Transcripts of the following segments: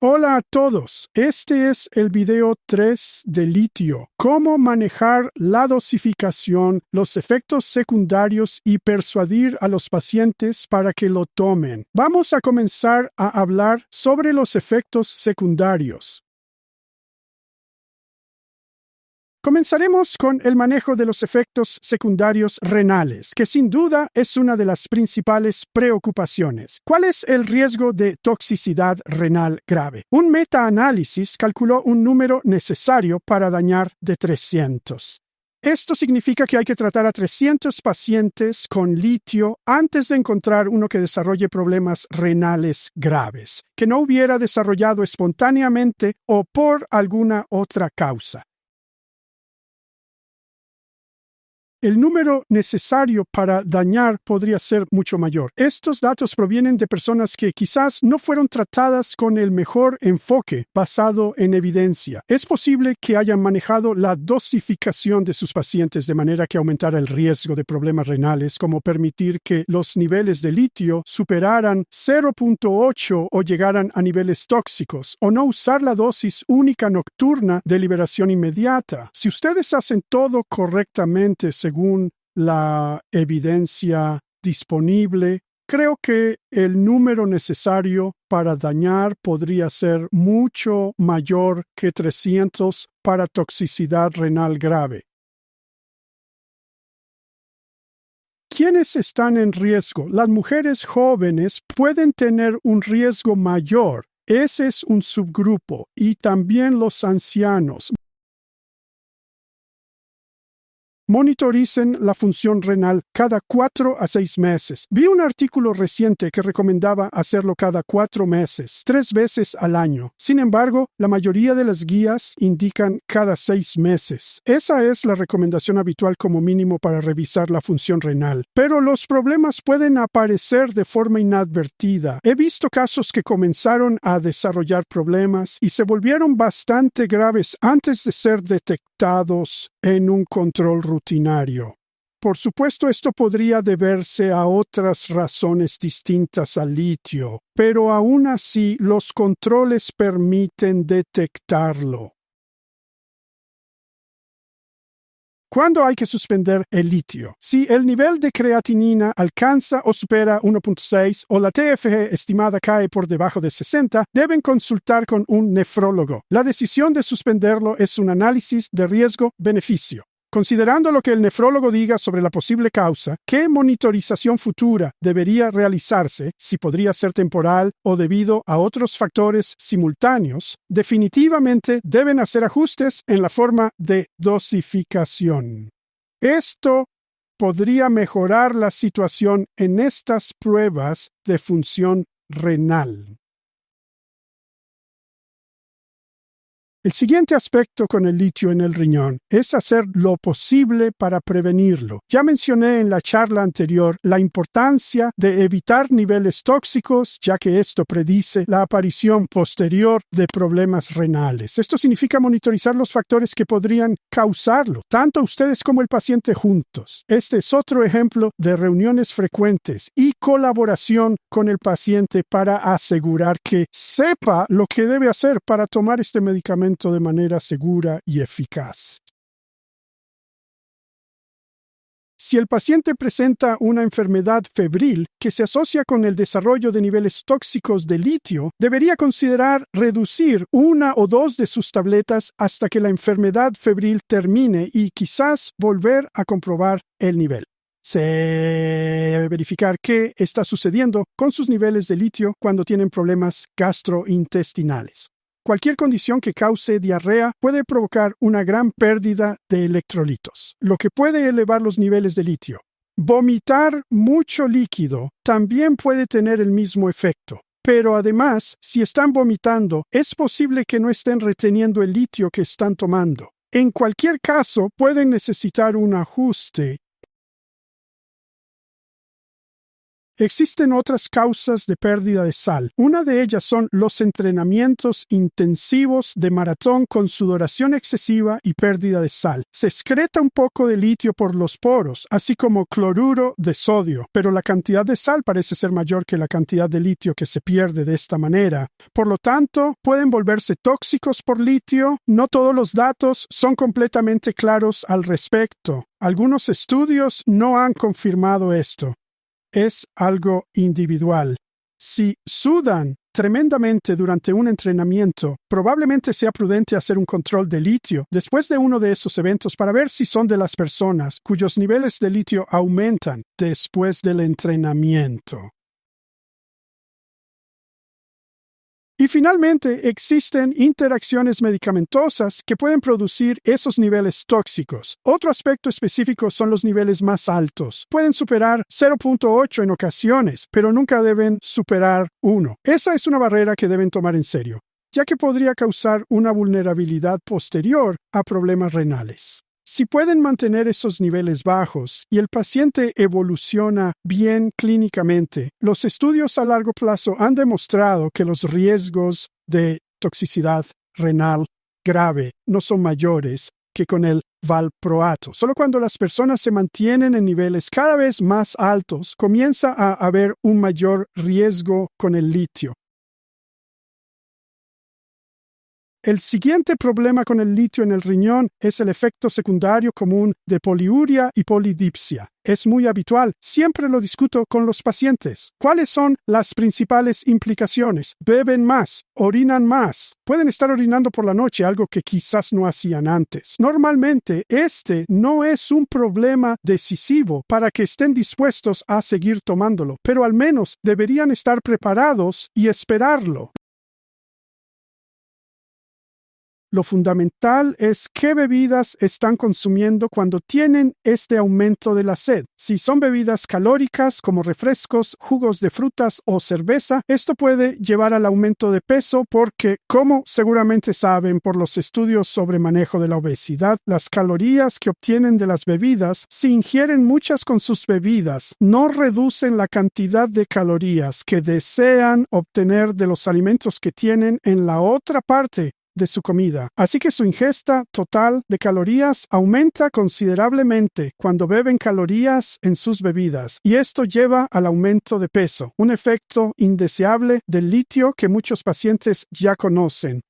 Hola a todos, este es el video 3 de litio, cómo manejar la dosificación, los efectos secundarios y persuadir a los pacientes para que lo tomen. Vamos a comenzar a hablar sobre los efectos secundarios. Comenzaremos con el manejo de los efectos secundarios renales, que sin duda es una de las principales preocupaciones. ¿Cuál es el riesgo de toxicidad renal grave? Un metaanálisis calculó un número necesario para dañar de 300. Esto significa que hay que tratar a 300 pacientes con litio antes de encontrar uno que desarrolle problemas renales graves, que no hubiera desarrollado espontáneamente o por alguna otra causa. El número necesario para dañar podría ser mucho mayor. Estos datos provienen de personas que quizás no fueron tratadas con el mejor enfoque basado en evidencia. Es posible que hayan manejado la dosificación de sus pacientes de manera que aumentara el riesgo de problemas renales, como permitir que los niveles de litio superaran 0.8 o llegaran a niveles tóxicos, o no usar la dosis única nocturna de liberación inmediata. Si ustedes hacen todo correctamente según la evidencia disponible, creo que el número necesario para dañar podría ser mucho mayor que 300 para toxicidad renal grave. ¿Quiénes están en riesgo? Las mujeres jóvenes pueden tener un riesgo mayor. Ese es un subgrupo. Y también los ancianos. Monitoricen la función renal cada 4 a 6 meses. Vi un artículo reciente que recomendaba hacerlo cada 4 meses, 3 veces al año. Sin embargo, la mayoría de las guías indican cada 6 meses. Esa es la recomendación habitual como mínimo para revisar la función renal. Pero los problemas pueden aparecer de forma inadvertida. He visto casos que comenzaron a desarrollar problemas y se volvieron bastante graves antes de ser detectados en un control rutinario. Por supuesto, esto podría deberse a otras razones distintas al litio, pero aún así los controles permiten detectarlo. ¿Cuándo hay que suspender el litio? Si el nivel de creatinina alcanza o supera 1.6 o la TFG estimada cae por debajo de 60, deben consultar con un nefrólogo. La decisión de suspenderlo es un análisis de riesgo-beneficio. Considerando lo que el nefrólogo diga sobre la posible causa, ¿qué monitorización futura debería realizarse, si podría ser temporal o debido a otros factores simultáneos? Definitivamente deben hacer ajustes en la forma de dosificación. Esto podría mejorar la situación en estas pruebas de función renal. El siguiente aspecto con el litio en el riñón es hacer lo posible para prevenirlo. Ya mencioné en la charla anterior la importancia de evitar niveles tóxicos, ya que esto predice la aparición posterior de problemas renales. Esto significa monitorizar los factores que podrían causarlo, tanto ustedes como el paciente juntos. Este es otro ejemplo de reuniones frecuentes y colaboración con el paciente para asegurar que sepa lo que debe hacer para tomar este medicamento de manera segura y eficaz. Si el paciente presenta una enfermedad febril que se asocia con el desarrollo de niveles tóxicos de litio, debería considerar reducir 1 o 2 de sus tabletas hasta que la enfermedad febril termine y quizás volver a comprobar el nivel. Se debe verificar qué está sucediendo con sus niveles de litio cuando tienen problemas gastrointestinales. Cualquier condición que cause diarrea puede provocar una gran pérdida de electrolitos, lo que puede elevar los niveles de litio. Vomitar mucho líquido también puede tener el mismo efecto, pero además, si están vomitando, es posible que no estén reteniendo el litio que están tomando. En cualquier caso, pueden necesitar un ajuste. Existen otras causas de pérdida de sal. Una de ellas son los entrenamientos intensivos de maratón con sudoración excesiva y pérdida de sal. Se excreta un poco de litio por los poros, así como cloruro de sodio, pero la cantidad de sal parece ser mayor que la cantidad de litio que se pierde de esta manera. Por lo tanto, pueden volverse tóxicos por litio. No todos los datos son completamente claros al respecto. Algunos estudios no han confirmado esto. Es algo individual. Si sudan tremendamente durante un entrenamiento, probablemente sea prudente hacer un control de litio después de uno de esos eventos para ver si son de las personas cuyos niveles de litio aumentan después del entrenamiento. Y finalmente, existen interacciones medicamentosas que pueden producir esos niveles tóxicos. Otro aspecto específico son los niveles más altos. Pueden superar 0.8 en ocasiones, pero nunca deben superar 1. Esa es una barrera que deben tomar en serio, ya que podría causar una vulnerabilidad posterior a problemas renales. Si pueden mantener esos niveles bajos y el paciente evoluciona bien clínicamente, los estudios a largo plazo han demostrado que los riesgos de toxicidad renal grave no son mayores que con el valproato. Solo cuando las personas se mantienen en niveles cada vez más altos, comienza a haber un mayor riesgo con el litio. El siguiente problema con el litio en el riñón es el efecto secundario común de poliuria y polidipsia. Es muy habitual. Siempre lo discuto con los pacientes. ¿Cuáles son las principales implicaciones? Beben más, orinan más. Pueden estar orinando por la noche, algo que quizás no hacían antes. Normalmente, este no es un problema decisivo para que estén dispuestos a seguir tomándolo, pero al menos deberían estar preparados y esperarlo. Lo fundamental es qué bebidas están consumiendo cuando tienen este aumento de la sed. Si son bebidas calóricas como refrescos, jugos de frutas o cerveza, esto puede llevar al aumento de peso porque, como seguramente saben por los estudios sobre manejo de la obesidad, las calorías que obtienen de las bebidas, si ingieren muchas con sus bebidas, no reducen la cantidad de calorías que desean obtener de los alimentos que tienen en la otra parte de su comida. Así que su ingesta total de calorías aumenta considerablemente cuando beben calorías en sus bebidas, y esto lleva al aumento de peso, un efecto indeseable del litio que muchos pacientes ya conocen.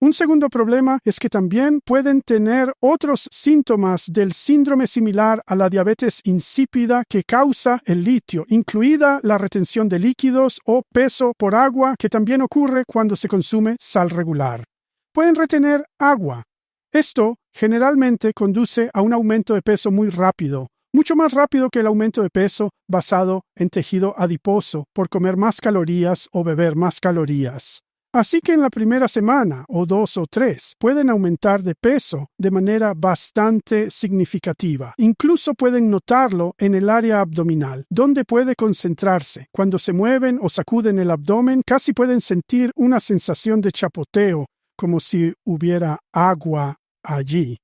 Un segundo problema es que también pueden tener otros síntomas del síndrome similar a la diabetes insípida que causa el litio, incluida la retención de líquidos o peso por agua, que también ocurre cuando se consume sal regular. Pueden retener agua. Esto generalmente conduce a un aumento de peso muy rápido, mucho más rápido que el aumento de peso basado en tejido adiposo por comer más calorías o beber más calorías. Así que en la primera semana, o 2 o 3, pueden aumentar de peso de manera bastante significativa. Incluso pueden notarlo en el área abdominal, donde puede concentrarse. Cuando se mueven o sacuden el abdomen, casi pueden sentir una sensación de chapoteo, como si hubiera agua allí.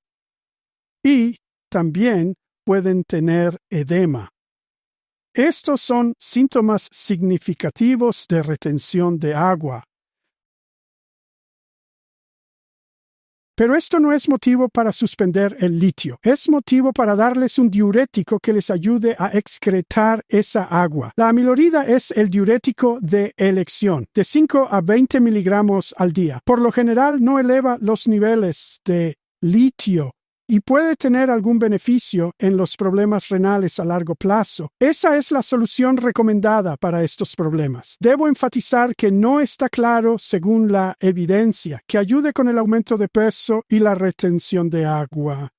Y también pueden tener edema. Estos son síntomas significativos de retención de agua. Pero esto no es motivo para suspender el litio. Es motivo para darles un diurético que les ayude a excretar esa agua. La amilorida es el diurético de elección, de 5 a 20 miligramos al día. Por lo general no eleva los niveles de litio y puede tener algún beneficio en los problemas renales a largo plazo. Esa es la solución recomendada para estos problemas. Debo enfatizar que no está claro, según la evidencia, que ayude con el aumento de peso y la retención de agua.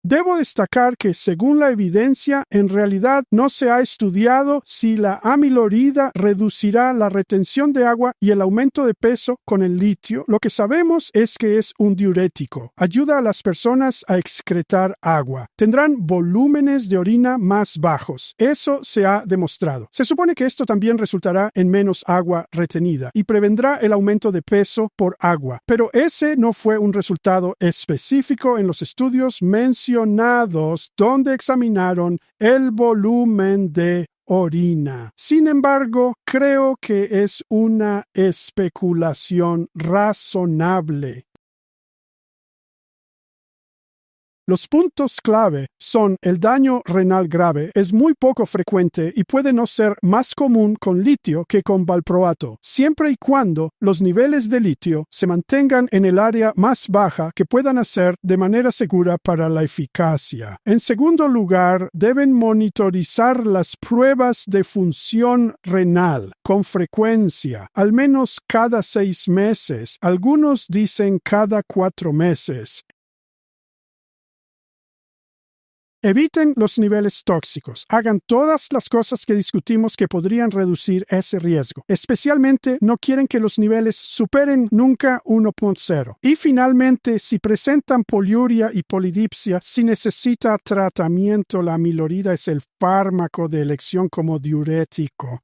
Debo destacar que, según la evidencia, en realidad no se ha estudiado si la amilorida reducirá la retención de agua y el aumento de peso con el litio. Lo que sabemos es que es un diurético. Ayuda a las personas a excretar agua. Tendrán volúmenes de orina más bajos. Eso se ha demostrado. Se supone que esto también resultará en menos agua retenida y prevendrá el aumento de peso por agua. Pero ese no fue un resultado específico en los estudios mencionados comisionados donde examinaron el volumen de orina. Sin embargo, creo que es una especulación razonable. Los puntos clave son el daño renal grave es muy poco frecuente y puede no ser más común con litio que con valproato, siempre y cuando los niveles de litio se mantengan en el área más baja que puedan hacer de manera segura para la eficacia. En segundo lugar, deben monitorizar las pruebas de función renal con frecuencia, al menos cada 6 meses. Algunos dicen cada 4 meses. Eviten los niveles tóxicos. Hagan todas las cosas que discutimos que podrían reducir ese riesgo. Especialmente no quieren que los niveles superen nunca 1.0. Y finalmente, si presentan poliuria y polidipsia, si necesita tratamiento, la amilorida es el fármaco de elección como diurético.